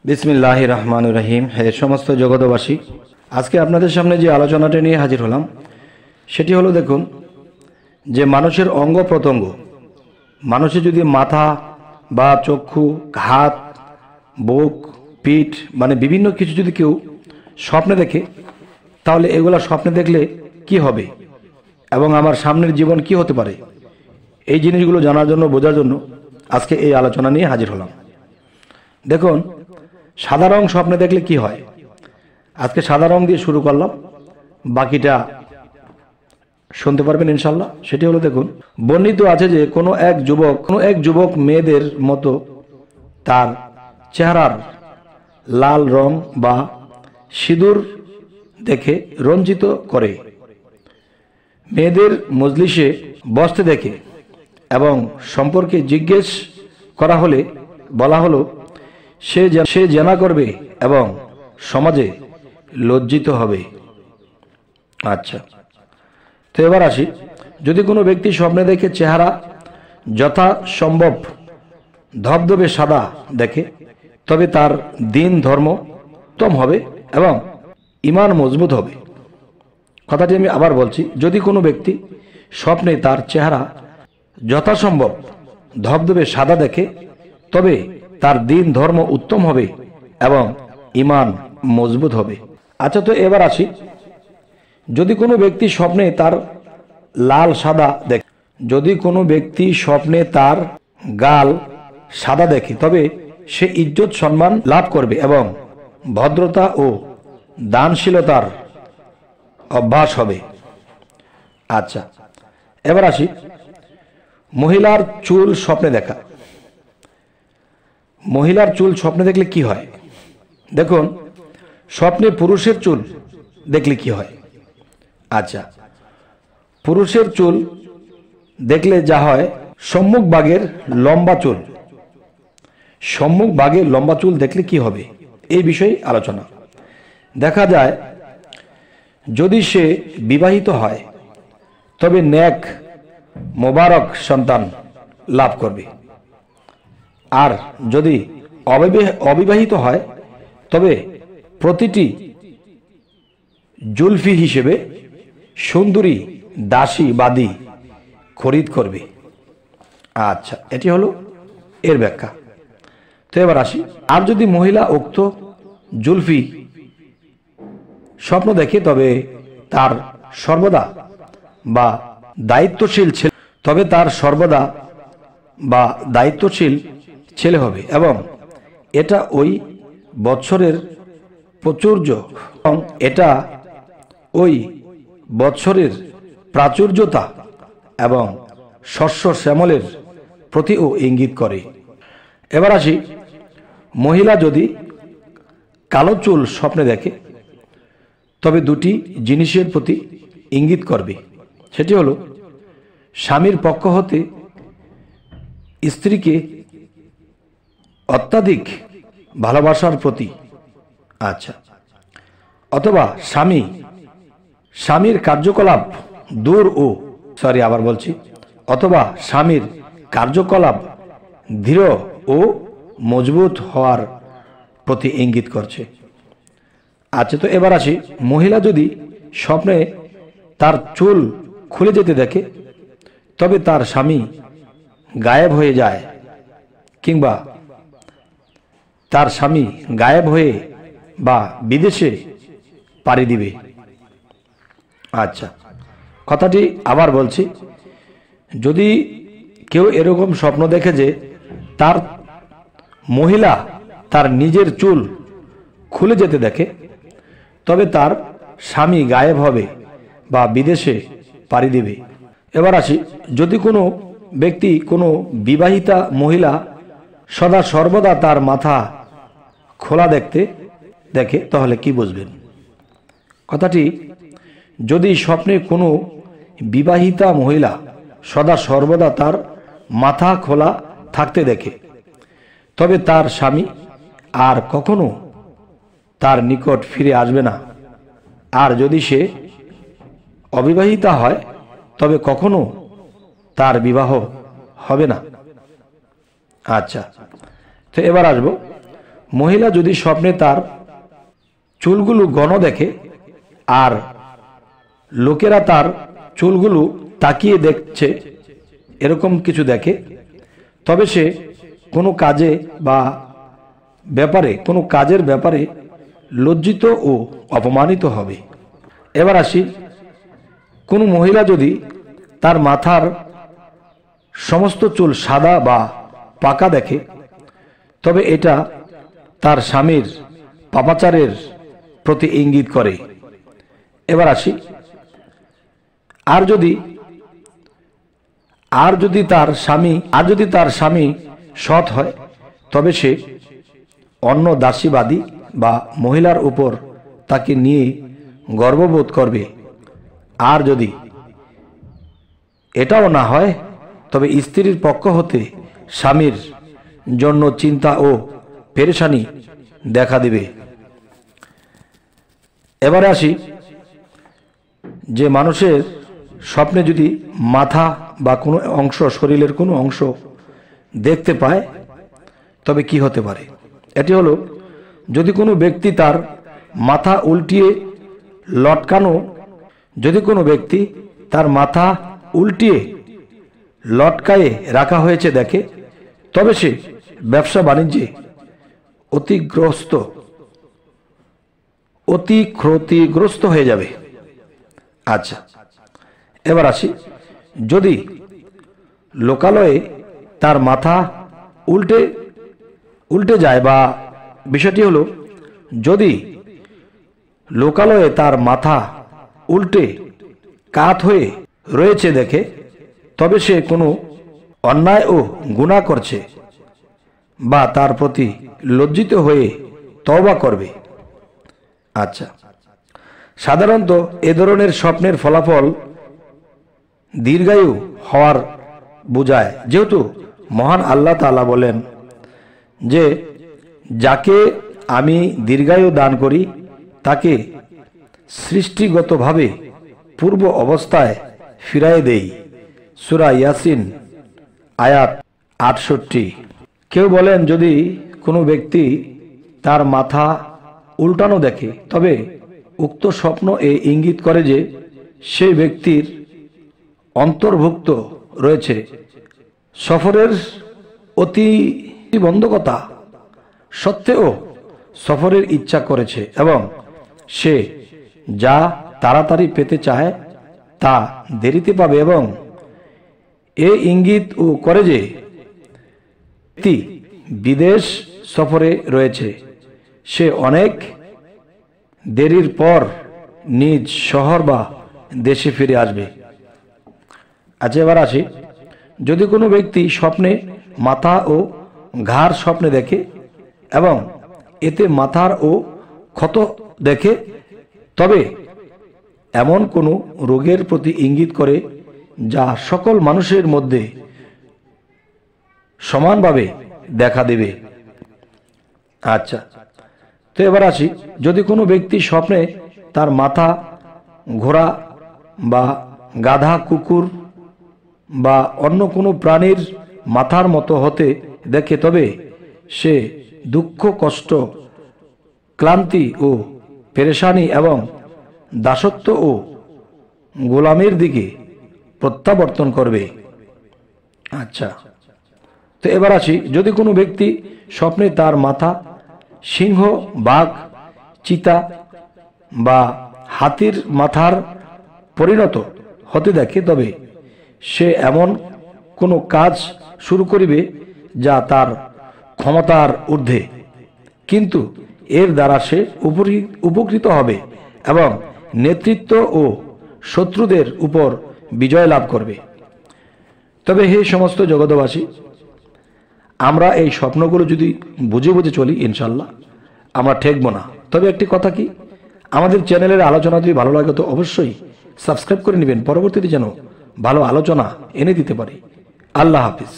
বিসমিল্লাহির রহমানির রহিম। হে সমস্ত জগতবাসী, আজকে আপনাদের সামনে যে আলোচনাটা নিয়ে হাজির হলাম সেটি হলো, দেখুন যে মানুষের অঙ্গ প্রত্যঙ্গ, মানুষের যদি মাথা বা চক্ষু, হাত, বুক, পিঠ মানে বিভিন্ন কিছু যদি কেউ স্বপ্নে দেখে, তাহলে এগুলা স্বপ্নে দেখলে কি হবে এবং আমার সামনের জীবন কি হতে পারে, এই জিনিসগুলো জানার জন্য, বোঝার জন্য আজকে এই আলোচনা নিয়ে হাজির হলাম। দেখুন, সাদা রং স্বপ্নে দেখলে কি হয়, আজকে সাদা রং দিয়ে শুরু করলাম, বাকিটা শুনতে পারবেন ইনশাল্লাহ। সেটি হলো, দেখুন বর্ণিত আছে যে কোনো এক যুবক মেয়েদের মতো তার চেহারার লাল রং বা সিঁদুর দেখে রঞ্জিত করে, মেয়েদের মজলিসে বসতে দেখে এবং সম্পর্কে জিজ্ঞেস করা হলে বলা হলো সে জেনা করবে এবং সমাজে লজ্জিত হবে। আচ্ছা, তো এবার আসি, যদি কোনো ব্যক্তি স্বপ্নে দেখে চেহারা যথাসম্ভব ধবধবে সাদা দেখে, তবে তার দিন ধর্ম উত্তম হবে এবং ঈমান মজবুত হবে। কথাটি আমি আবার বলছি, যদি কোনো ব্যক্তি স্বপ্নে তার চেহারা যথাসম্ভব ধবধবে সাদা দেখে, তবে তার দিন ধর্ম উত্তম হবে এবং ঈমান মজবুত হবে। আচ্ছা, তো এবার আসি, যদি কোনো ব্যক্তি স্বপ্নে তার লাল সাদা দেখে, যদি কোনো ব্যক্তি স্বপ্নে তার গাল সাদা দেখে, তবে সে ইজ্জত সম্মান লাভ করবে এবং ভদ্রতা ও দানশীলতার অভ্যাস হবে। আচ্ছা, এবার আসি, মহিলার চুল স্বপ্নে দেখা। মহিলার চুল স্বপ্নে দেখলে কি হয়? দেখুন, স্বপ্নে পুরুষের চুল দেখলে কি হয়? আচ্ছা, পুরুষের চুল দেখলে যা হয়, সম্মুখ ভাগের লম্বা চুল। সম্মুখ ভাগে লম্বা চুল দেখলে কি হবে, এই বিষয়ে আলোচনা। দেখা যায়, যদি সে বিবাহিত হয় তবে নেক মোবারক সন্তান লাভ করবে, আর যদি অবিবাহিত হয় তবে প্রতিটি জুলফি হিসেবে সুন্দরী দাসী বাদী খরিদ করবে। আচ্ছা, এটি হলো এর ব্যাখ্যা। তো এবার আসি, আর যদি মহিলা উক্ত জুলফি স্বপ্ন দেখে, তবে তার সর্বদা বা দায়িত্বশীল ছেলে হবে এবং এটা ওই বৎসরের প্রাচুর্যতা এবং শস্য শ্যামলের প্রতিও ইঙ্গিত করে। এবার আসি, মহিলা যদি কালো চুল স্বপ্নে দেখে, তবে দুটি জিনিসের প্রতি ইঙ্গিত করবে। সেটি হলো, স্বামীর পক্ষ হতে স্ত্রীকে অত্যাধিক ভালোবাসার প্রতি, আচ্ছা, অথবা স্বামীর কার্যকলাপ অথবা স্বামীর কার্যকলাপ দৃঢ় ও মজবুত হওয়ার প্রতি ইঙ্গিত করছে। আচ্ছা, তো এবার আসি, মহিলা যদি স্বপ্নে তার চুল খুলে যেতে দেখে, তবে তার স্বামী গায়েব হয়ে যায় কিংবা তার স্বামী গায়েব হয়ে বা বিদেশে পাড়ি দিবে। আচ্ছা, কথাটি আবার বলছি, যদি কেউ এরকম স্বপ্ন দেখে যে তার মহিলা তার নিজের চুল খুলে যেতে দেখে, তবে তার স্বামী গায়েব হবে বা বিদেশে পাড়ি দিবে। এবার আসি, যদি কোনো ব্যক্তি কোনো বিবাহিতা মহিলা সদা সর্বদা তার মাথা খোলা দেখে, তাহলে কি বুঝবেন? কথাটি, যদি স্বপ্নে কোনো বিবাহিতা মহিলা সদা সর্বদা তার মাথা খোলা থাকতে দেখে, তবে তার স্বামী আর কখনো তার নিকট ফিরে আসবে না, আর যদি সে অবিবাহিতা হয় তবে কখনো তার বিবাহ হবে না। আচ্ছা, তো এবার আসবো, মহিলা যদি স্বপ্নে তার চুলগুলো ঘন দেখে আর লোকেরা তার চুলগুলো তাকিয়ে দেখছে, এরকম কিছু দেখে, তবে সে কোনো কাজে বা কোনো কাজের ব্যাপারে লজ্জিত ও অপমানিত হবে। এবার আসি, কোনো মহিলা যদি তার মাথার সমস্ত চুল সাদা বা পাকা দেখে, তবে এটা তার স্বামীর পাপাচারের প্রতি ইঙ্গিত করে। এবার আসি, আর যদি তার স্বামী সৎ হয়, তবে সে অন্য দাসীবাদী বা মহিলার উপর তাকে নিয়ে গর্ববোধ করবে। আর যদি এটাও না হয়, তবে স্ত্রীর পক্ষ হতে স্বামীর জন্য চিন্তা ও পেরেশানি দেখা দিবে। এবারে আসি, যে মানুষের স্বপ্নে যদি মাথা বা কোনো অংশ, শরীরের কোনো অংশ দেখতে পায়, তবে কি হতে পারে? এটি হলো, যদি কোনো ব্যক্তি তার মাথা উল্টিয়ে লটকায়ে রাখা হয়েছে দেখে, তবে সে ব্যবসা বাণিজ্যে অতি ক্ষতিগ্রস্ত হয়ে যাবে। আচ্ছা, এবার আসি, যদি লোকালয়ে তার মাথা উল্টে যায়, বা বিষয়টি হলো, যদি লোকালয়ে তার মাথা উল্টে কাত হয়ে রয়েছে দেখে, তবে সে কোনো অন্যায় ও গুনাহ করছে বা তার প্রতি লজ্জিত হয়ে তওবা করবে। আচ্ছা, সাধারণত এ ধরনের স্বপ্নের ফলাফল দীর্ঘায়ু হওয়ার বোঝায়, যেহেতু মহান আল্লাহ তাআলা বলেন যে, যাকে আমি দীর্ঘায়ু দান করি তাকে সৃষ্টিগতভাবে পূর্ব অবস্থায় ফিরায় দেই। সূরা ইয়াসিন আয়াত 68। কেউ বলেন, যদি কোনো ব্যক্তি তার মাথা উল্টানো দেখে, তবে উক্ত স্বপ্ন ইঙ্গিত করে যে সেই ব্যক্তির অন্তর্ভুক্ত রয়েছে সফরের প্রতিবন্ধকতা সত্ত্বেও সফরের ইচ্ছা করেছে এবং সে যা তাড়াতাড়ি পেতে চায় তা দেরিতে পাবে, এবং ইঙ্গিত করে যে ব্যক্তি বিদেশ সফরে রয়েছে, সে অনেক দেরির পর নিজ শহর বা দেশে ফিরে আসবে। আচ্ছা, এবার আসি, যদি কোনো ব্যক্তি স্বপ্নে মাথা ও ঘাড় স্বপ্নে দেখে এবং এতে মাথার ও ক্ষত দেখে, তবে এমন কোনো রোগের প্রতি ইঙ্গিত করে যা সকল মানুষের মধ্যে সমানভাবে দেখা দেবে। আচ্ছা, তো এবার আসি, যদি কোনো ব্যক্তি স্বপ্নে তার মাথা ঘোড়া বা গাধা, কুকুর বা অন্য কোনো প্রাণীর মাথার মতো হতে দেখে, তবে সে দুঃখ, কষ্ট, ক্লান্তি ও পেরেশানি এবং দাসত্ব ও গোলামির দিকে প্রত্যাবর্তন করবে। আচ্ছা, তো এবার আসি, যদি কোনো ব্যক্তি স্বপ্নে তার মাথা সিংহ, বাঘ, চিতা বা হাতির মাথার পরিণত হতে দেখে, তবে সে এমন কোনো কাজ শুরু করিবে যা তার ক্ষমতার ঊর্ধ্বে, কিন্তু এর দ্বারা সে উপকৃত হবে এবং নেতৃত্ব ও শত্রুদের উপর বিজয় লাভ করবে। তবে হে সমস্ত জগতবাসী, আমরা এই স্বপ্নগুলো যদি বুঝে বুঝে চলি, ইনশাল্লাহ আমরা ঠেকব না। তবে একটি কথা কি, আমাদের চ্যানেলের আলোচনা যদি ভালো লাগে তো অবশ্যই সাবস্ক্রাইব করে নেবেন, পরবর্তীতে যেন ভালো আলোচনা এনে দিতে পারি। আল্লাহ হাফিজ।